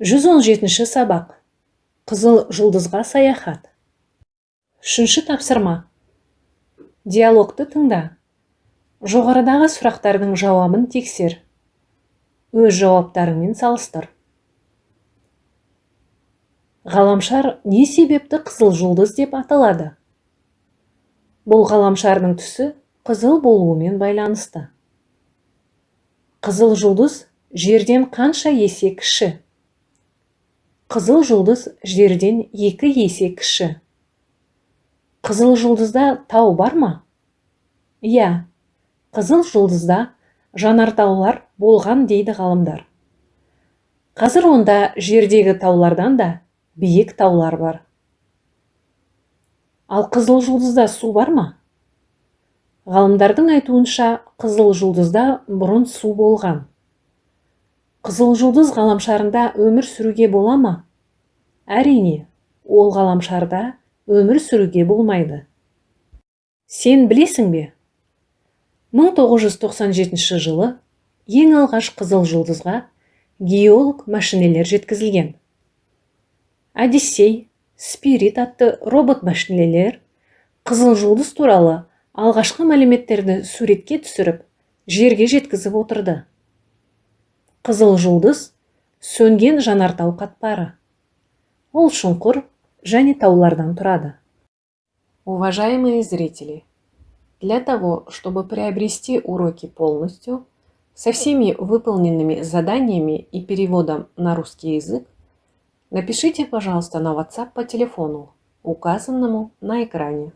117-ші сабақ. Қызыл жұлдызға саяхат. Үшінші тапсырма. Диалогты тыңда. Жоғарыдағы сұрақтардың жауабын тексер. Өз жауаптарыңмен салыстыр. Ғаламшар не себепті қызыл жұлдыз деп аталады? Бұл ғаламшардың түсі қызыл болуымен байланысты. Қызыл жұлдыз жерден қанша есе кіші? Қызыл жұлдыз жерден 2 есе кіші. Қызыл жұлдызда тау бар ма? Иә, қызыл жұлдызда жанартаулар болған дейді ғалымдар. Қазір онда жердегі таулардан да биік таулар бар. Ал қызыл жұлдызда су бар ма? Ғалымдардың айтуынша, қызыл жұлдызда бұрын су болған. Қызыл жұлдыз ғаламшарында өмір сүруге бола ма? Әрине, ол ғаламшарда өмір сүруге болмайды. Сен білесің бе? 1997 жылы ең алғаш қызыл жұлдызға геолог машинелер жеткізілген. Одиссей, Спирит атты робот машинелер қызыл жұлдыз туралы алғашқы мәліметтерді суретке түсіріп, жерге жеткізіп отырды. Қызыл жұлдыз сөнген жанартау қатпары. Ол шұңқыр және таулардан тұрады. Уважаемые зрители, для того, чтобы приобрести уроки полностью, со всеми выполненными заданиями и переводом на русский язык, напишите, пожалуйста, на WhatsApp по телефону, указанному на экране.